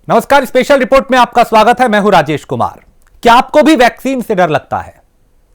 नमस्कार, special report में आपका स्वागत है। मैं हूं राजेश कुमार। क्या आपको भी वैक्सीन से डर लगता है?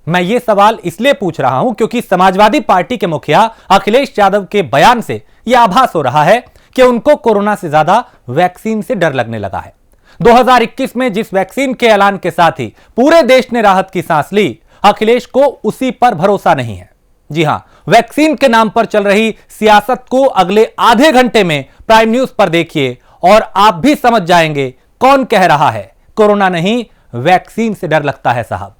मैं ये सवाल इसलिए पूछ रहा हूं क्योंकि समाजवादी पार्टी के मुखिया अखिलेश यादव के बयान से यह आभास हो रहा है कि उनको कोरोना से ज्यादा वैक्सीन से डर लगने लगा है। 2021 में जिस वैक्सीन के ऐलान के साथ ही पूरे देश ने राहत की सांस ली, अखिलेश को उसी पर भरोसा नहीं है। जी हां, वैक्सीन के नाम पर चल रही सियासत को अगले आधे घंटे में प्राइम न्यूज पर देखिए और आप भी समझ जाएंगे कौन कह रहा है कोरोना नहीं, वैक्सीन से डर लगता है साहब।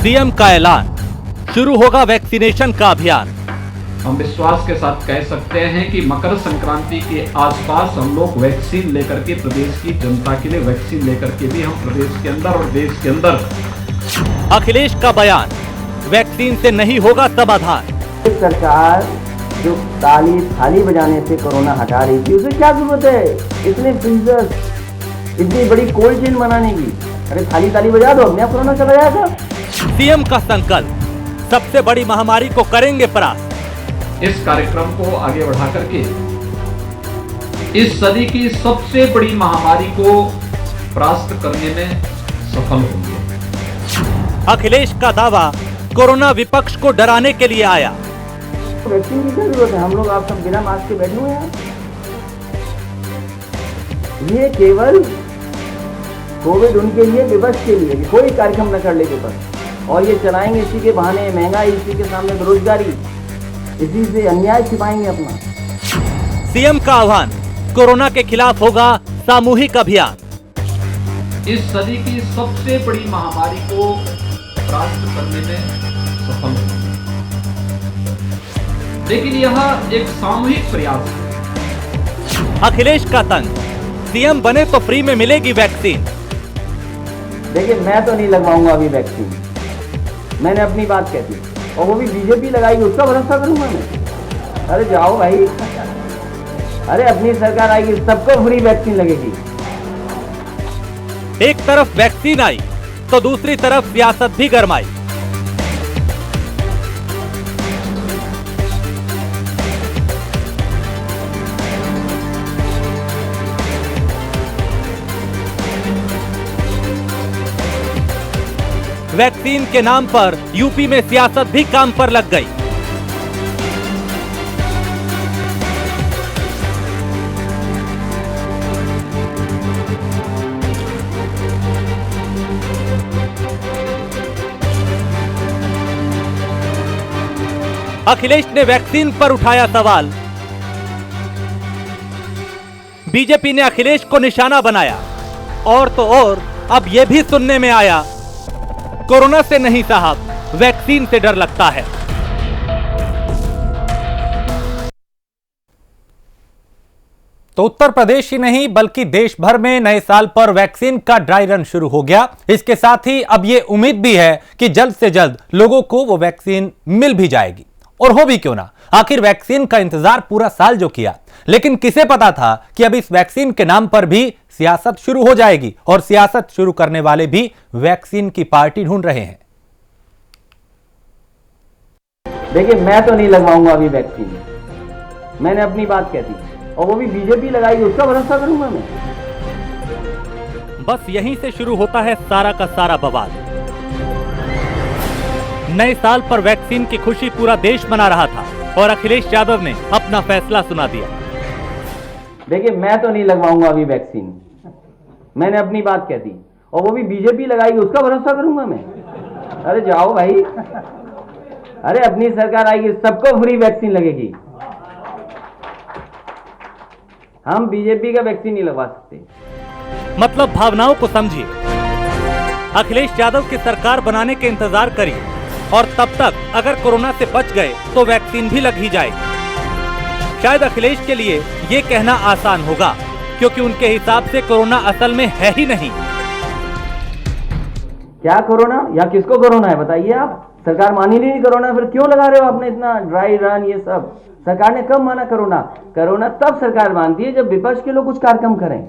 सीएम का ऐलान, शुरू होगा वैक्सीनेशन का अभियान। हम विश्वास के साथ कह सकते हैं कि मकर संक्रांति के आसपास हम लोग वैक्सीन लेकर के प्रदेश की जनता के लिए वैक्सीन लेकर के भी हम प्रदेश के अंदर और देश के अंदर। अखिलेश का बयान, वैक्सीन से नहीं होगा समाधान। सरकार जो ताली थाली बजाने से कोरोना हटा रही थी, उसे क्या जरूरत है इतने फ्रीजर, इतनी बड़ी कोल्ड चेन बनाने की? अरे थाली ताली बजा दो, अपने आप कोरोना चला जाएगा। सीएम का संकल्प, सबसे बड़ी महामारी को करेंगे परास्त। इस कार्यक्रम को आगे बढ़ा करके इस सदी की सबसे बड़ी महामारी को परास्त करने में सफल होंगे। अखिलेश का दावा, कोरोना विपक्ष को डराने के लिए आया। वैक्सीन की क्या जरूरत है? हम लोग आप सब बिना मास्क के बैठे हुए हैं। ये केवल कोविड उनके लिए, विपक्ष के लिए कोई कार्यक्रम न कर ले विपक्ष, और ये चलाएंगे इसी के बहाने महंगाई, इसी के सामने बेरोजगारी, इसी से अन्याय छिपाएंगे अपना। सीएम का आह्वान, कोरोना के खिलाफ होगा सामूहिक अभियान। इस सदी की सबसे बड़ी महामारी को परास्त करने में सफल होंगे, लेकिन यह एक सामूहिक प्रयास है। अखिलेश का तंज, सीएम बने तो फ्री में मिलेगी वैक्सीन। देखिए, मैं तो नहीं लगवाऊंगा अभी वैक्सीन, मैंने अपनी बात कह दी, और वो भी बीजेपी लगाएगी उसका भरोसा करूंगा मैं? अरे जाओ भाई, अरे अपनी सरकार आएगी, सबको फ्री वैक्सीन लगेगी। एक तरफ वैक्सीन आई तो दूसरी तरफ सियासत भी गरमाई। वैक्सीन के नाम पर यूपी में सियासत भी काम पर लग गई। अखिलेश ने वैक्सीन पर उठाया सवाल। बीजेपी ने अखिलेश को निशाना बनाया, और तो और अब यह भी सुनने में आया, कोरोना से नहीं साहब, वैक्सीन से डर लगता है। तो उत्तर प्रदेश ही नहीं बल्कि देश भर में नए साल पर वैक्सीन का ड्राई रन शुरू हो गया। इसके साथ ही अब यह उम्मीद भी है कि जल्द से जल्द लोगों को वो वैक्सीन मिल भी जाएगी, और हो भी क्यों ना। आखिर वैक्सीन का इंतजार पूरा साल जो किया, लेकिन किसे पता था कि अब इस वैक्सीन के नाम पर भी सियासत शुरू हो जाएगी, और सियासत शुरू करने वाले भी वैक्सीन की पार्टी ढूंढ रहे हैं। देखिए, मैं तो नहीं लगवाऊंगा अभी वैक्सीन, मैंने अपनी बात कह दी, और वो भी बीजेपी लगाएगी उसका भरोसा करूंगा मैं? बस यहीं से शुरू होता है सारा का सारा बवाल। नए साल पर वैक्सीन की खुशी पूरा देश मना रहा था, और अखिलेश यादव ने अपना फैसला सुना दिया। देखिए, मैं तो नहीं लगवाऊंगा अभी वैक्सीन, मैंने अपनी बात कह दी, और वो भी बीजेपी लगाएगी उसका भरोसा करूंगा मैं? अरे जाओ भाई, अरे अपनी सरकार आएगी, सबको फ्री वैक्सीन लगेगी। हम बीजेपी का वैक्सीन नहीं लगवा सकते। मतलब भावनाओं को समझिए। अखिलेश यादव की सरकार बनाने के इंतजार करिए, और तब तक अगर कोरोना से बच गए तो वैक्सीन भी लग ही जाएगी। शायद अखिलेश के लिए ये कहना आसान होगा, क्योंकि उनके हिसाब से कोरोना असल में है ही नहीं। क्या कोरोना या किसको कोरोना है बताइए आप? सरकार मान ही नहीं कोरोना, फिर क्यों लगा रहे हो आपने इतना ड्राई रन? ये सब सरकार ने कब माना कोरोना? कोरोना तब सरकार मानती है जब विपक्ष के लोग कुछ कार्यक्रम करें।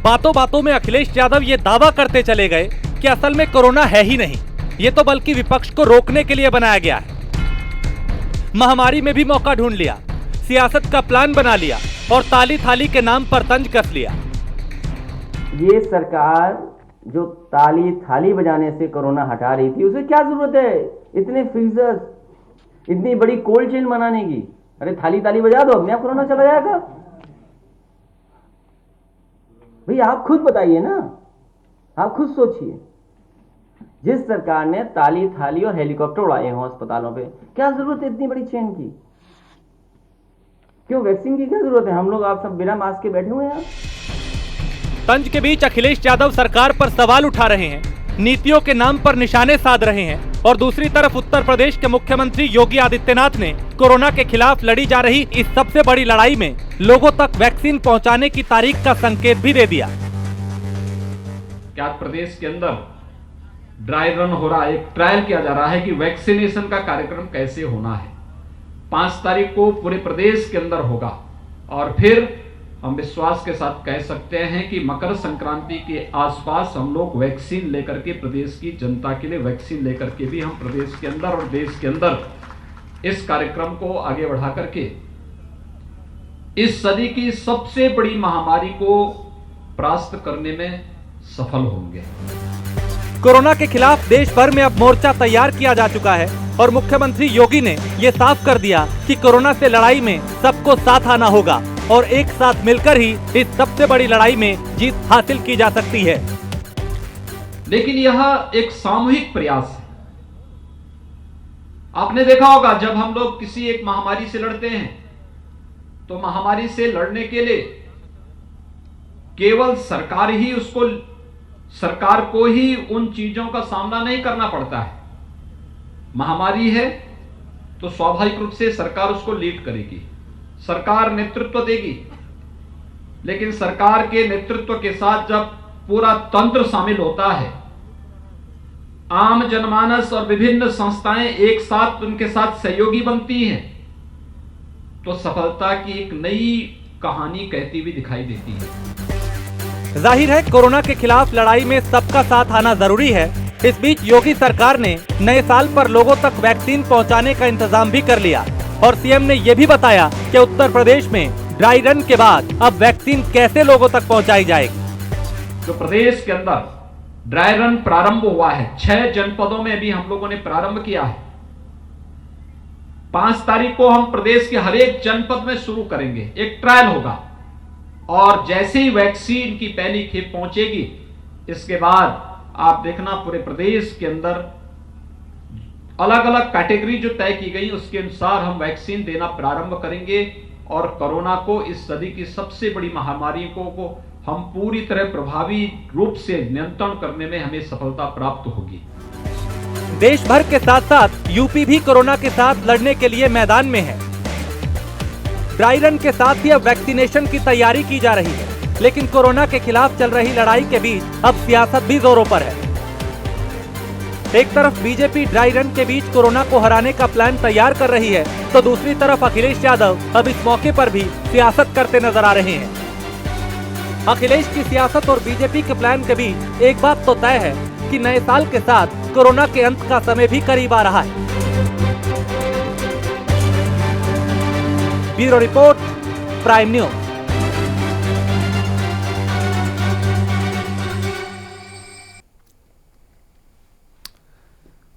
बातों बातों में अखिलेश यादव ये दावा करते चले गए कि असल में कोरोना है ही नहीं, ये तो बल्कि विपक्ष को रोकने के लिए बनाया गया है। महामारी में भी मौका ढूंढ लिया, सियासत का प्लान बना लिया और ताली थाली के नाम पर तंज कस लिया। ये सरकार जो ताली थाली बजाने से कोरोना हटा रही थी, उसे क्या जरूरत है इतने फ्रीजर्स, इतनी बड़ी कोल्ड चेन बनाने की? अरे थाली ताली बजा दो, अपने आप कोरोना चला जाएगा। भाई आप खुद बताइए ना, आप खुद सोचिए। जिस सरकार ने ताली थाली और हेलीकॉप्टर उड़ाए हों अस्पतालों पे, क्या जरूरत है इतनी बड़ी चेन की? क्यों वैक्सीन की क्या जरूरत है? हम लोग आप सब बिना मास्क के बैठे हुए हैं। तंज के बीच अखिलेश यादव सरकार पर सवाल उठा रहे हैं, नीतियों के नाम पर निशाने साध रहे हैं, और दूसरी तरफ उत्तर प्रदेश के मुख्यमंत्री योगी आदित्यनाथ ने कोरोना के खिलाफ लड़ी जा रही इस सबसे बड़ी लड़ाई में लोगों तक वैक्सीन पहुंचाने की तारीख का संकेत भी दे दिया। क्या प्रदेश के अंदर ड्राई रन हो रहा है, एक ट्रायल किया जा रहा है कि वैक्सीनेशन का कार्यक्रम कैसे होना है। 5 तारीख को पूरे प्रदेश के अंदर होगा और फिर हम विश्वास के साथ कह सकते हैं कि मकर संक्रांति के आसपास हम लोग वैक्सीन लेकर के, प्रदेश की जनता के लिए वैक्सीन लेकर के भी हम प्रदेश के अंदर और देश के अंदर इस कार्यक्रम को आगे बढ़ा करके इस सदी की सबसे बड़ी महामारी को परास्त करने में सफल होंगे। कोरोना के खिलाफ देश भर में अब मोर्चा तैयार किया जा चुका है और मुख्यमंत्री योगी ने ये साफ कर दिया कि कोरोना से लड़ाई में सबको साथ आना होगा और एक साथ मिलकर ही इस सबसे बड़ी लड़ाई में जीत हासिल की जा सकती है। लेकिन यह एक सामूहिक प्रयास है। आपने देखा होगा जब हम लोग किसी एक महामारी से लड़ते हैं तो महामारी से लड़ने के लिए केवल सरकार को ही उन चीजों का सामना नहीं करना पड़ता है। महामारी है तो स्वाभाविक रूप से सरकार उसको लीड करेगी, सरकार नेतृत्व देगी, लेकिन सरकार के नेतृत्व के साथ जब पूरा तंत्र शामिल होता है, आम जनमानस और विभिन्न संस्थाएं एक साथ उनके साथ सहयोगी बनती हैं, तो सफलता की एक नई कहानी कहती हुई दिखाई देती है। जाहिर है कोरोना के खिलाफ लड़ाई में सबका साथ आना जरूरी है। इस बीच योगी सरकार ने नए साल पर लोगों तक वैक्सीन पहुंचाने का इंतजाम भी कर लिया और सीएम ने यह भी बताया कि उत्तर प्रदेश में ड्राई रन के बाद अब वैक्सीन कैसे लोगों तक पहुंचाई जाएगी। तो प्रदेश के अंदर ड्राई रन प्रारंभ हुआ है, 6 जनपदों में भी हम लोगों ने प्रारंभ किया है। 5 तारीख को हम प्रदेश के हर एक जनपद में शुरू करेंगे, एक ट्रायल होगा और जैसे ही वैक्सीन की पहली खेप पहुंचेगी, इसके बाद आप देखना पूरे प्रदेश के अंदर अलग अलग कैटेगरी जो तय की गई उसके अनुसार हम वैक्सीन देना प्रारंभ करेंगे और कोरोना को, इस सदी की सबसे बड़ी महामारी को हम पूरी तरह प्रभावी रूप से नियंत्रण करने में हमें सफलता प्राप्त होगी। देश भर के साथ साथ यूपी भी कोरोना के साथ लड़ने के लिए मैदान में है। ड्राई रन के साथ ही अब वैक्सीनेशन की तैयारी की जा रही है, लेकिन कोरोना के खिलाफ चल रही लड़ाई के बीच अब सियासत भी जोरों पर है। एक तरफ बीजेपी ड्राई रन के बीच कोरोना को हराने का प्लान तैयार कर रही है, तो दूसरी तरफ अखिलेश यादव अब इस मौके पर भी सियासत करते नजर आ रहे हैं। अखिलेश की सियासत और बीजेपी के प्लान के बीच एक बात तो तय है कि नए साल के साथ कोरोना के अंत का समय भी करीब आ रहा है। Bureau report, prime news.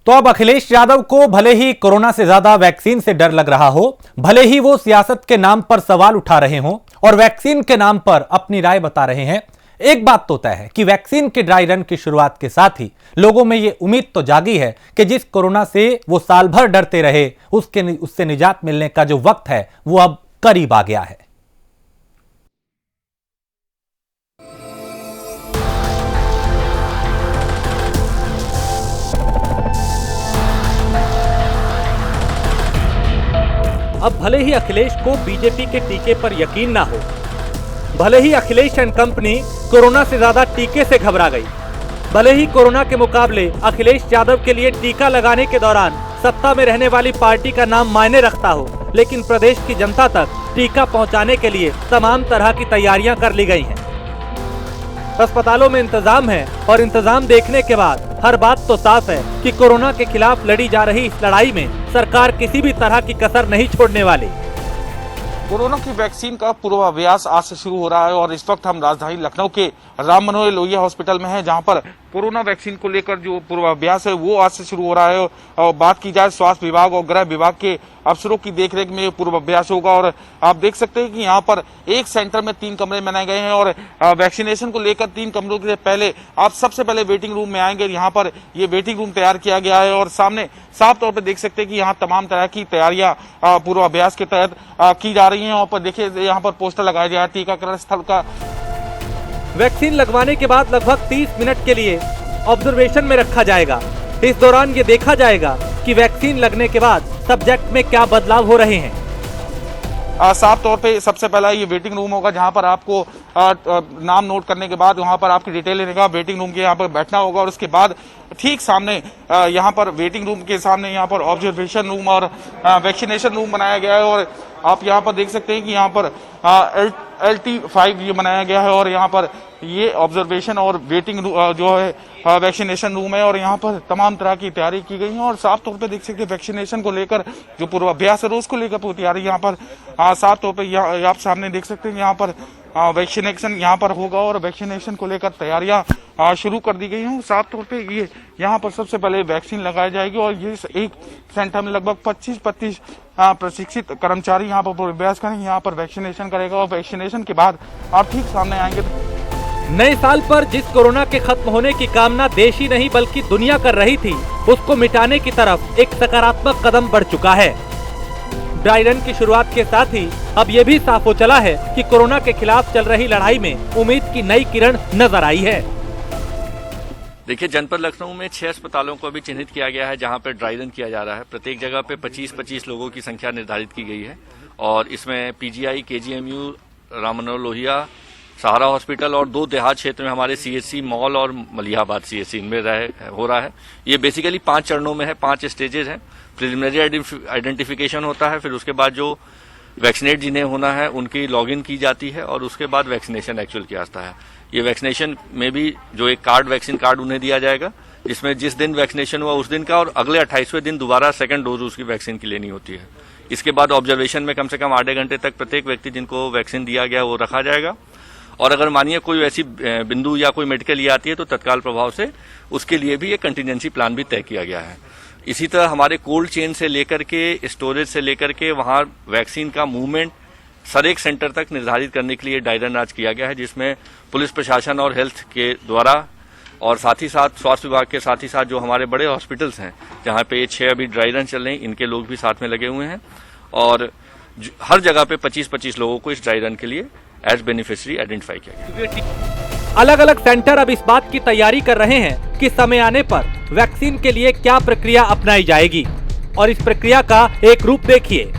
तो अब अखिलेश यादव को भले ही कोरोना से ज्यादा वैक्सीन से डर लग रहा हो, भले ही वो सियासत के नाम पर सवाल उठा रहे हों और वैक्सीन के नाम पर अपनी राय बता रहे हैं, एक बात तो तय है कि वैक्सीन के ड्राई रन की शुरुआत के साथ ही लोगों में ये उम्मीद तो जागी है कि जिस कोरोना से वो साल भर डरते रहे उससे निजात मिलने का जो वक्त है वो अब करीब आ गया है। अब भले ही अखिलेश को बीजेपी के टीके पर यकीन ना हो, भले ही अखिलेश एंड कंपनी कोरोना से ज्यादा टीके से घबरा गई, भले ही कोरोना के मुकाबले अखिलेश यादव के लिए टीका लगाने के दौरान सत्ता में रहने वाली पार्टी का नाम मायने रखता हो, लेकिन प्रदेश की जनता तक टीका पहुंचाने के लिए तमाम तरह की तैयारियां कर ली गई हैं। अस्पतालों में इंतजाम है और इंतजाम देखने के बाद हर बात तो साफ है कि कोरोना के खिलाफ लड़ी जा रही इस लड़ाई में सरकार किसी भी तरह की कसर नहीं छोड़ने वाली। कोरोना की वैक्सीन का पूर्वाभ्यास आज से शुरू हो रहा है और इस वक्त हम राजधानी लखनऊ के राम मनोहर लोहिया हॉस्पिटल में हैं, जहां पर कोरोना वैक्सीन को लेकर जो पूर्वाभ्यास है वो आज से शुरू हो रहा है। और बात की जाए स्वास्थ्य विभाग और गृह विभाग के अफसरों की देखरेख में पूर्वाभ्यास होगा और आप देख सकते हैं कि यहाँ पर एक सेंटर में 3 कमरे बनाए गए हैं और वैक्सीनेशन को लेकर 3 कमरों के पहले आप सबसे पहले वेटिंग रूम में आएंगे। यहाँ पर ये वेटिंग रूम तैयार किया गया है और सामने साफ तौर पर देख सकते हैं कि यहाँ तमाम तरह की तैयारियां पूर्वाभ्यास के तहत की जा रही हैं। और पर देखिए यहाँ पर पोस्टर लगाया गया है टीकाकरण स्थल का। वैक्सीन लगवाने के बाद लगभग 30 मिनट के लिए ऑब्जर्वेशन में रखा जाएगा। इस दौरान ये देखा जाएगा कि वैक्सीन लगने के बाद सब्जेक्ट में क्या बदलाव हो रहे हैं। साफ तौर पे सबसे पहला ये वेटिंग रूम होगा, जहां पर आपको नाम नोट करने के बाद वहां पर आपकी डिटेल लेने का वेटिंग रूम के यहाँ पर बैठना होगा और उसके बाद ठीक सामने यहाँ पर वेटिंग रूम के सामने यहाँ पर ऑब्जर्वेशन रूम और वैक्सीनेशन रूम बनाया गया है। और आप यहाँ पर देख सकते हैं कि यहाँ पर LT5 ये बनाया गया है और यहाँ पर ये ऑब्जर्वेशन और वेटिंग जो है वैक्सीनेशन रूम है और यहाँ पर तमाम तरह की तैयारी की गई है। और साफ तौर पे देख सकते हैं वैक्सीनेशन को लेकर जो पूर्वाभ्यास है उसको लेकर पूरी तैयारी यहाँ पर साफ तौर पे आप सामने देख सकते हैं यहाँ पर वैक्सीनेशन यहाँ पर होगा और वैक्सीनेशन को लेकर तैयारियां शुरू कर दी गई हैं। साफ तौर पे ये यहाँ पर सबसे पहले वैक्सीन लगाई जाएगी और ये एक सेंटर में लगभग 25 प्रशिक्षित कर्मचारी यहाँ पर पूर्वाभ्यास करेंगे, यहाँ पर वैक्सीनेशन करेगा और वैक्सीनेशन के बाद आप ठीक सामने आएंगे। नए साल पर जिस कोरोना के खत्म होने की कामना देश ही नहीं बल्कि दुनिया कर रही थी, उसको मिटाने की तरफ एक सकारात्मक कदम बढ़ चुका है। ड्राई रन की शुरुआत के साथ ही अब ये भी साफ हो चला है कि कोरोना के खिलाफ चल रही लड़ाई में उम्मीद की नई किरण नजर आई है। देखिए, जनपद लखनऊ में 6 अस्पतालों को भी चिन्हित किया गया है जहां पर ड्राई रन किया जा रहा है। प्रत्येक जगह पे 25-25 लोगों की संख्या निर्धारित की गई है और इसमें PGI, KGMU, राम मनोहर लोहिया, सहारा हॉस्पिटल और 2 देहात क्षेत्र में हमारे CHC मॉल और मलिहाबाद CHC इनमें हो रहा है। ये बेसिकली 5 चरणों में है, 5 स्टेजेस हैं। प्रिलिमिनरी आइडेंटिफिकेशन होता है, फिर उसके बाद जो वैक्सीनेट जिन्हें होना है उनकी लॉगिन की जाती है और उसके बाद वैक्सीनेशन एक्चुअल किया जाता है। ये वैक्सीनेशन में भी जो एक कार्ड, वैक्सीन कार्ड उन्हें दिया जाएगा जिसमें जिस दिन वैक्सीनेशन हुआ उस दिन का और अगले 28वें दिन दोबारा सेकंड डोज उसकी वैक्सीन की लेनी होती है। इसके बाद ऑब्जर्वेशन में कम से कम आधे घंटे तक प्रत्येक व्यक्ति जिनको वैक्सीन दिया गया वो रखा जाएगा और अगर मानिए कोई ऐसी बिंदु या कोई मेडिकल ये आती है तो तत्काल प्रभाव से उसके लिए भी एक कंटिजेंसी प्लान भी तय किया गया है। इसी तरह हमारे कोल्ड चेन से लेकर के स्टोरेज से लेकर के वहाँ वैक्सीन का मूवमेंट सर एक सेंटर तक निर्धारित करने के लिए ड्राई रन आज किया गया है, जिसमें पुलिस प्रशासन और हेल्थ के द्वारा और साथ ही साथ स्वास्थ्य विभाग के साथ ही साथ जो हमारे बड़े हॉस्पिटल्स हैं जहाँ पे ये 6 अभी ड्राई रन चल रहे हैं, इनके लोग भी साथ में लगे हुए हैं और हर जगह पे 25-25 लोगों को इस ड्राई रन के लिए एज बेनिफिशियरी आइडेंटिफाई किया गया। अलग अलग सेंटर अब इस बात की तैयारी कर रहे हैं कि समय आने पर वैक्सीन के लिए क्या प्रक्रिया अपनाई जाएगी और इस प्रक्रिया का एक रूप देखिए।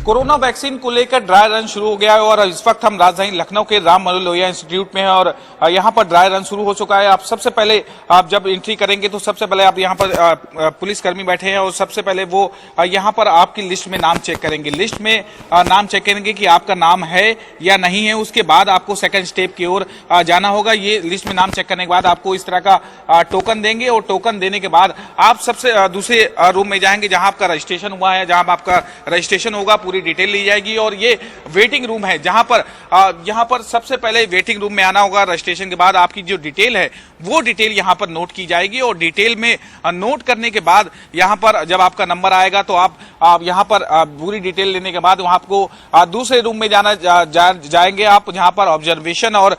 कोरोना वैक्सीन को लेकर ड्राई रन शुरू हो गया है और इस वक्त हम राजधानी लखनऊ के राम मनोहर लोहिया इंस्टीट्यूट में हैं और यहाँ पर ड्राई रन शुरू हो चुका है। आप सबसे पहले आप जब एंट्री करेंगे तो सबसे पहले आप यहाँ पर पुलिसकर्मी बैठे हैं और सबसे पहले वो यहाँ पर आपकी लिस्ट में नाम चेक करेंगे। लिस्ट में नाम चेक करेंगे कि आपका नाम है या नहीं है, उसके बाद आपको सेकेंड स्टेप की ओर जाना होगा। ये लिस्ट में नाम चेक करने के बाद आपको इस तरह का टोकन देंगे और टोकन देने के बाद आप सबसे दूसरे रूम में जाएंगे जहां आपका रजिस्ट्रेशन हुआ है, जहां आपका रजिस्ट्रेशन होगा, पूरी डिटेल ली जाएगी। और ये वेटिंग रूम है जहां पर यहाँ पर सबसे पहले वेटिंग रूम में आना होगा। रजिस्ट्रेशन के बाद आपकी जो डिटेल है वो डिटेल यहाँ पर नोट की जाएगी और डिटेल में नोट करने के बाद यहाँ पर जब आपका नंबर आएगा तो आप यहाँ पर पूरी डिटेल लेने के बाद वहां आपको दूसरे रूम में जाएंगे आप, जहां पर ऑब्जर्वेशन और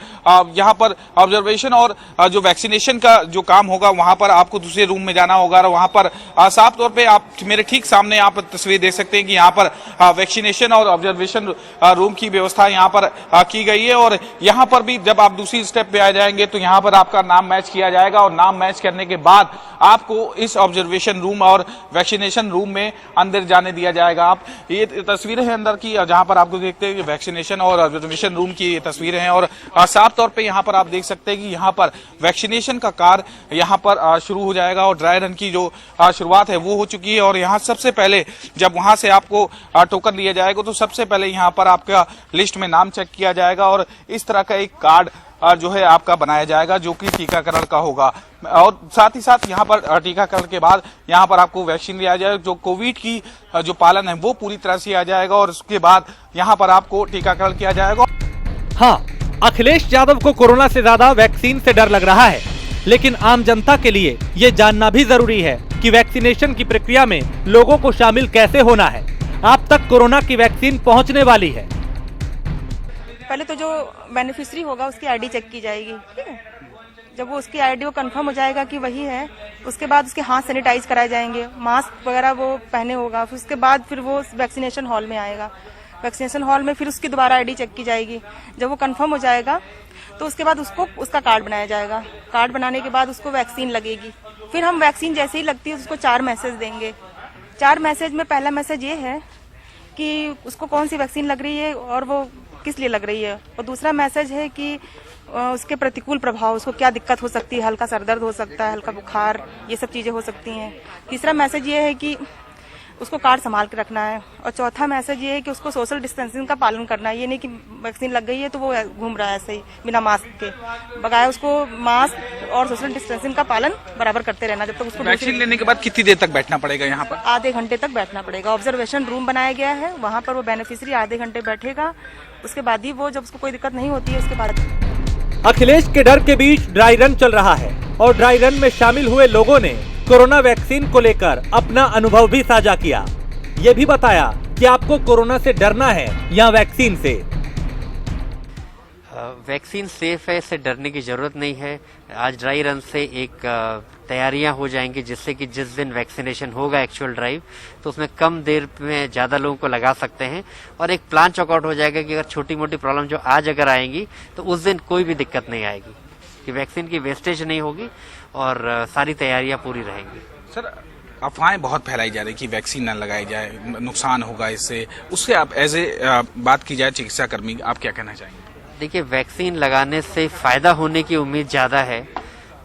यहाँ पर ऑब्जर्वेशन और जो वैक्सीनेशन का जो काम होगा वहां पर आपको दूसरे रूम में जाना होगा। और वहां पर साफ तौर पे आप मेरे ठीक सामने आप तस्वीर देख सकते हैं कि यहाँ पर वैक्सीनेशन और ऑब्जर्वेशन रूम की व्यवस्था यहाँ पर की गई है। और यहाँ पर भी जब आप दूसरी स्टेप पे आ जाएंगे तो यहाँ पर आपका नाम मैच किया जाएगा और नाम मैच करने के बाद आपको इस ऑब्जर्वेशन रूम और वैक्सीनेशन रूम में अंदर जाने दिया जाएगा। आप ये तस्वीरें हैं अंदर की, जहां पर आपको देखते हैं वैक्सीनेशन और ऑब्जर्वेशन रूम की तस्वीरें हैं और साफ तौर पे यहां पर आप देख सकते हैं कि यहां पर वैक्सीनेशन का कार्य यहां पर शुरू हो जाएगा और ड्राई रन की जो शुरुआत है वो हो चुकी है। और यहां सबसे पहले जब वहां से आपको टोकन दिया जाएगा तो सबसे पहले यहां पर आपका लिस्ट में नाम चेक किया जाएगा और इस तरह का एक कार्ड जो है आपका बनाया जाएगा जो कि टीकाकरण का होगा। और साथ ही साथ यहाँ पर टीकाकरण के बाद यहाँ पर आपको वैक्सीन दिया जाएगा, जो कोविड की जो पालन है वो पूरी तरह से आ जाएगा और उसके बाद यहाँ पर आपको टीकाकरण किया जाएगा। हाँ, अखिलेश यादव को कोरोना से ज्यादा वैक्सीन से डर लग रहा है, लेकिन आम जनता के लिए ये जानना भी जरूरी है कि वैक्सीनेशन की प्रक्रिया में लोगों को शामिल कैसे होना है। आप तक कोरोना की वैक्सीन पहुंचने वाली है। पहले तो जो बेनिफिशियरी होगा उसकी आईडी चेक की जाएगी, ठीक है। जब वो उसकी आईडी वो कंफर्म हो जाएगा कि वही है, उसके बाद उसके हाथ सैनिटाइज कराए जाएंगे, मास्क वगैरह वो पहने होगा। फिर उसके बाद फिर वो वैक्सीनेशन हॉल में आएगा। वैक्सीनेशन हॉल में फिर उसकी दोबारा आईडी चेक की जाएगी। जब वो कंफर्म हो जाएगा तो उसके बाद उसको उसका कार्ड बनाया जाएगा। कार्ड बनाने के बाद उसको वैक्सीन लगेगी। फिर हम वैक्सीन जैसे ही लगती है उसको 4 मैसेज देंगे। 4 मैसेज में पहला मैसेज ये है कि उसको कौन सी वैक्सीन लग रही है और वो किस लिए लग रही है, और दूसरा मैसेज है कि उसके प्रतिकूल प्रभाव, उसको क्या दिक्कत हो सकती है, हल्का सरदर्द हो सकता है, हल्का बुखार, ये सब चीजें हो सकती हैं। तीसरा मैसेज ये है कि उसको कार्ड संभाल के रखना है, और चौथा मैसेज ये है कि उसको सोशल डिस्टेंसिंग का पालन करना है। ये नहीं कि वैक्सीन लग गई है तो वो घूम रहा है ऐसे ही बिना मास्क के, बगैर उसको मास्क और सोशल डिस्टेंसिंग का पालन बराबर करते रहना। जब तक उसको वैक्सीन लेने के बाद कितनी देर तक बैठना पड़ेगा यहाँ पर? आधे घंटे तक बैठना पड़ेगा। ऑब्जर्वेशन रूम बनाया गया है, वहाँ पर वो बेनिफिशियरी आधे घंटे बैठेगा। उसके बाद ही वो, जब उसको कोई दिक्कत नहीं होती है उसके बाद। अखिलेश के डर के बीच ड्राई रन चल रहा है और ड्राई रन में शामिल हुए लोगों ने कोरोना वैक्सीन को लेकर अपना अनुभव भी साझा किया। ये भी बताया कि आपको कोरोना से डरना है या वैक्सीन से। वैक्सीन सेफ है, इससे डरने की जरूरत नहीं है। आज ड्राई रन से एक तैयारियां हो जाएंगी, जिससे कि जिस दिन वैक्सीनेशन होगा एक्चुअल ड्राइव, तो उसमें कम देर में ज्यादा लोगों को लगा सकते हैं और एक प्लान चॉकआउट हो जाएगा कि अगर छोटी मोटी प्रॉब्लम जो आज अगर आएंगी तो उस दिन कोई भी दिक्कत नहीं आएगी, कि वैक्सीन की वेस्टेज नहीं होगी और सारी तैयारियां पूरी रहेंगी। सर, अफवाहें बहुत फैलाई जा रही कि वैक्सीन ना लगाई जाए, नुकसान होगा इससे, उससे आप एज ए बात की जाए चिकित्सा कर्मी, आप क्या कहना चाहेंगे? देखिए, वैक्सीन लगाने से फायदा होने की उम्मीद ज्यादा है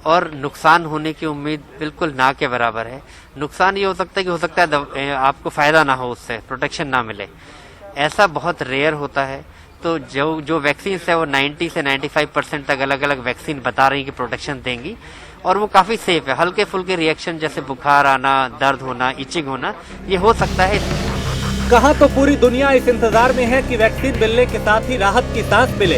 और नुकसान होने की उम्मीद बिल्कुल ना के बराबर है। नुकसान ये हो सकता है आपको फायदा ना हो, उससे प्रोटेक्शन ना मिले, ऐसा बहुत रेयर होता है। तो जो वैक्सीन है वो 90 से 95% तक अलग अलग वैक्सीन बता रही कि प्रोटेक्शन देंगी और वो काफी सेफ है। हल्के फुल्के रिएक्शन जैसे बुखार आना, दर्द होना, इचिंग होना, ये हो सकता है। कहां तो पूरी दुनिया इस इंतजार में है कि वैक्सीन मिलने के साथ ही राहत की सांस मिले,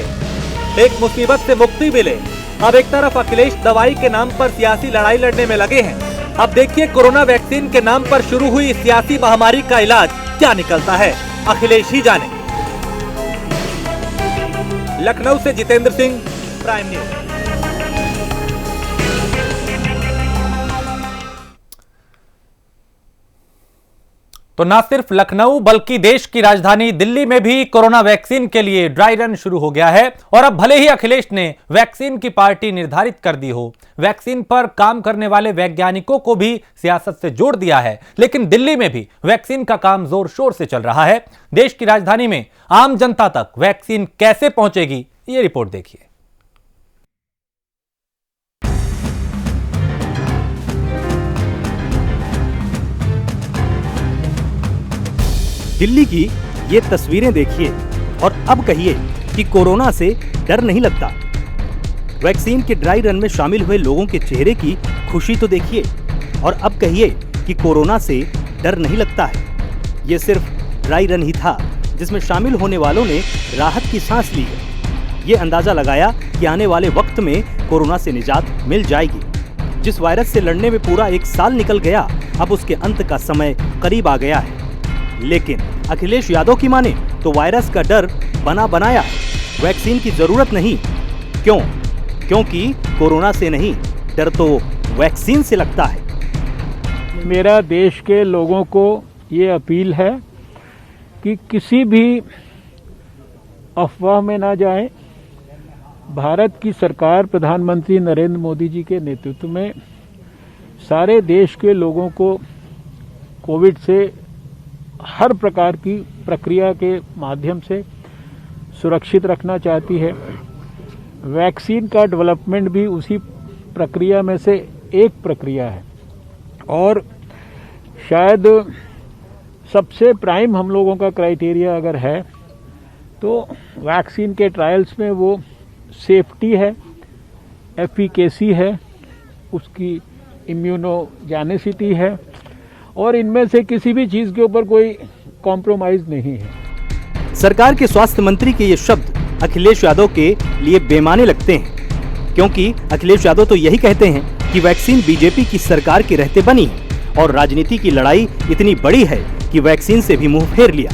एक मुसीबत से मुक्ति मिले। अब एक तरफ अखिलेश दवाई के नाम पर सियासी लड़ाई लड़ने में लगे हैं। अब देखिए कोरोना वैक्सीन के नाम पर शुरू हुई सियासी महामारी का इलाज क्या निकलता है, अखिलेश ही जाने। लखनऊ से जितेंद्र सिंह, प्राइम न्यूज। तो न सिर्फ लखनऊ बल्कि देश की राजधानी दिल्ली में भी कोरोना वैक्सीन के लिए ड्राई रन शुरू हो गया है। और अब भले ही अखिलेश ने वैक्सीन की पार्टी निर्धारित कर दी हो, वैक्सीन पर काम करने वाले वैज्ञानिकों को भी सियासत से जोड़ दिया है, लेकिन दिल्ली में भी वैक्सीन का काम जोर शोर से चल रहा है। देश की राजधानी में आम जनता तक वैक्सीन कैसे पहुंचेगी, ये रिपोर्ट देखिए। दिल्ली की ये तस्वीरें देखिए और अब कहिए कि कोरोना से डर नहीं लगता। वैक्सीन के ड्राई रन में शामिल हुए लोगों के चेहरे की खुशी तो देखिए और अब कहिए कि कोरोना से डर नहीं लगता है। ये सिर्फ ड्राई रन ही था जिसमें शामिल होने वालों ने राहत की सांस ली है। ये अंदाजा लगाया कि आने वाले वक्त में कोरोना से निजात मिल जाएगी। जिस वायरस से लड़ने में पूरा 1 साल निकल गया, अब उसके अंत का समय करीब आ गया है। लेकिन अखिलेश यादव की माने तो वायरस का डर बना बनाया है, वैक्सीन की जरूरत नहीं। क्यों? क्योंकि कोरोना से नहीं, डर तो वैक्सीन से लगता है। मेरा देश के लोगों को ये अपील है कि किसी भी अफवाह में ना जाएं, भारत की सरकार प्रधानमंत्री नरेंद्र मोदी जी के नेतृत्व में सारे देश के लोगों को कोविड से हर प्रकार की प्रक्रिया के माध्यम से सुरक्षित रखना चाहती है। वैक्सीन का डेवलपमेंट भी उसी प्रक्रिया में से एक प्रक्रिया है और शायद सबसे प्राइम हम लोगों का क्राइटेरिया अगर है तो वैक्सीन के ट्रायल्स में वो सेफ्टी है, एफिकेसी है, उसकी इम्यूनोजेनिसिटी है और इनमें से किसी भी चीज़ के ऊपर कोई कॉम्प्रोमाइज़ नहीं है। सरकार के स्वास्थ्य मंत्री के ये शब्द अखिलेश यादव के लिए बेमाने लगते हैं, क्योंकि अखिलेश यादव तो यही कहते हैं कि वैक्सीन बीजेपी की सरकार के रहते बनी है और राजनीति की लड़ाई इतनी बड़ी है कि वैक्सीन से भी मुंह फेर लिया।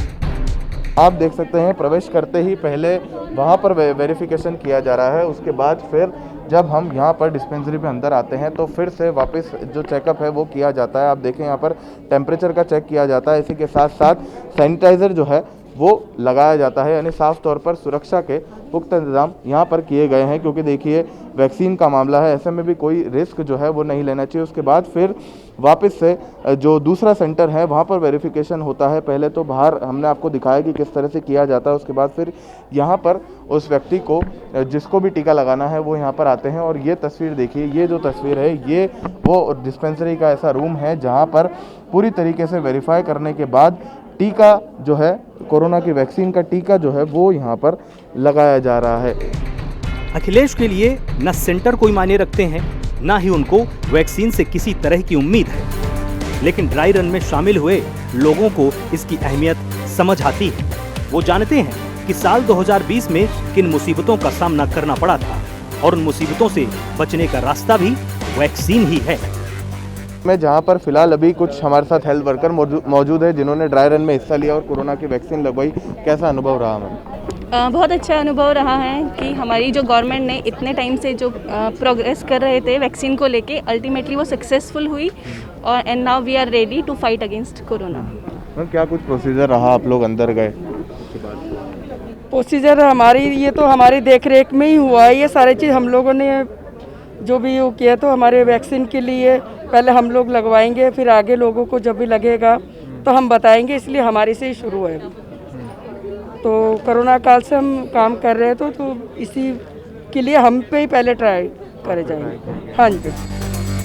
आप देख सकते हैं प्रवेश करते ही पहले वहां पर वेरिफिकेशन किया जा रहा है, उसके बाद फिर जब हम यहां पर डिस्पेंसरी पे अंदर आते हैं तो फिर से वापस जो चेकअप है वो किया जाता है। आप देखें यहां पर टेम्परेचर का चेक किया जाता है, इसी के साथ साथ सैनिटाइज़र जो है वो लगाया जाता है, यानी साफ तौर पर सुरक्षा के पुख्ता इंतजाम यहाँ पर किए गए हैं, क्योंकि देखिए वैक्सीन का मामला है, ऐसे में भी कोई रिस्क जो है वो नहीं लेना चाहिए। उसके बाद फिर वापस से जो दूसरा सेंटर है वहाँ पर वेरिफिकेशन होता है। पहले तो बाहर हमने आपको दिखाया कि किस तरह से किया जाता है, उसके बाद फिर यहाँ पर उस व्यक्ति को जिसको भी टीका लगाना है वो यहाँ पर आते हैं। और ये तस्वीर देखिए, ये जो तस्वीर है ये वो डिस्पेंसरी का ऐसा रूम है जहाँ पर पूरी तरीके से वेरीफाई करने के बाद टीका जो है, कोरोना की वैक्सीन का टीका जो है वो यहाँ पर लगाया जा रहा है। अखिलेश के लिए न सेंटर कोई मायने रखते हैं, न ही उनको वैक्सीन से किसी तरह की उम्मीद है, लेकिन ड्राई रन में शामिल हुए लोगों को इसकी अहमियत समझ आती है। वो जानते हैं कि साल 2020 में किन मुसीबतों का सामना करना पड़ा था और उन मुसीबतों से बचने का रास्ता भी वैक्सीन ही है। मैं जहाँ पर फिलहाल अभी कुछ हमारे साथ हेल्थ वर्कर मौजूद है जिन्होंने ड्राई रन में हिस्सा लिया और कोरोना की वैक्सीन लगवाई, कैसा अनुभव रहा मैम? बहुत अच्छा अनुभव रहा है कि हमारी जो गवर्नमेंट ने इतने टाइम से जो प्रोग्रेस कर रहे थे वैक्सीन को लेके, अल्टीमेटली वो सक्सेसफुल हुई और and now we are ready to fight against corona. Ma'am क्या कुछ प्रोसीजर रहा, आप लोग अंदर गए? प्रोसीजर हमारी ये तो हमारी देखरेख में ही हुआ है, ये सारी चीज़ हम लोगों ने जो भी वो किया तो हमारे वैक्सीन के लिए पहले हम लोग लगवाएंगे, फिर आगे लोगों को जब भी लगेगा तो हम बताएंगे, इसलिए हमारे से ही शुरू है। तो कोरोना काल से हम काम कर रहे थे तो इसी के लिए हम पे ही पहले ट्राई करे जाएंगे। हाँ जी,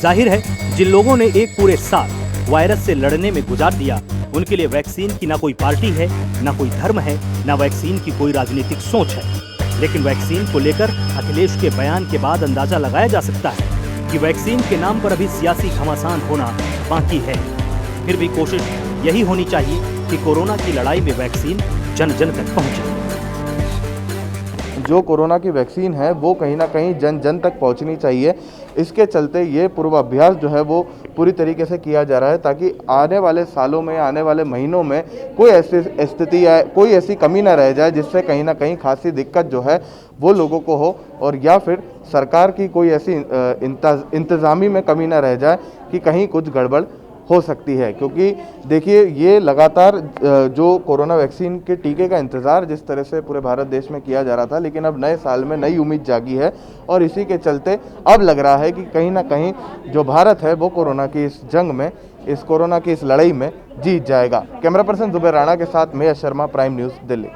जाहिर है जिन लोगों ने एक पूरे साल वायरस से लड़ने में गुजार दिया, उनके लिए वैक्सीन की ना कोई पार्टी है, ना कोई धर्म है, ना वैक्सीन की कोई राजनीतिक सोच है। लेकिन वैक्सीन को लेकर अखिलेश के बयान के बाद अंदाजा लगाया जा सकता है कि वैक्सीन के नाम पर अभी सियासी घमासान होना बाकी है। फिर भी कोशिश यही होनी चाहिए कि कोरोना की लड़ाई में वैक्सीन जन जन तक पहुंचे। जो कोरोना की वैक्सीन है वो कहीं ना कहीं जन जन तक पहुंचनी चाहिए। इसके चलते ये पूर्वाभ्यास जो है वो पूरी तरीके से किया जा रहा है, ताकि आने वाले सालों में, आने वाले महीनों में कोई ऐसी स्थिति या कोई ऐसी कमी ना रह जाए जिससे कहीं ना कहीं खासी दिक्कत जो है वो लोगों को हो, और या फिर सरकार की कोई ऐसी इंतज़ामी में कमी ना रह जाए कि कहीं कुछ गड़बड़ हो सकती है। क्योंकि देखिए ये लगातार जो कोरोना वैक्सीन के टीके का इंतज़ार जिस तरह से पूरे भारत देश में किया जा रहा था, लेकिन अब नए साल में नई उम्मीद जागी है और इसी के चलते अब लग रहा है कि कहीं ना कहीं जो भारत है वो कोरोना की इस जंग में, इस कोरोना की इस लड़ाई में जीत जाएगा। कैमरा पर्सन जुबैर राणा के साथ मैं शर्मा, प्राइम न्यूज़, दिल्ली।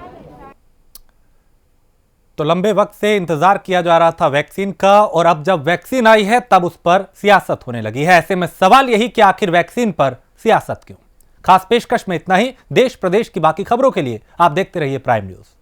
तो लंबे वक्त से इंतजार किया जा रहा था वैक्सीन का, और अब जब वैक्सीन आई है तब उस पर सियासत होने लगी है। ऐसे में सवाल यही कि आखिर वैक्सीन पर सियासत क्यों? खास पेशकश में इतना ही। देश प्रदेश की बाकी खबरों के लिए आप देखते रहिए प्राइम न्यूज़।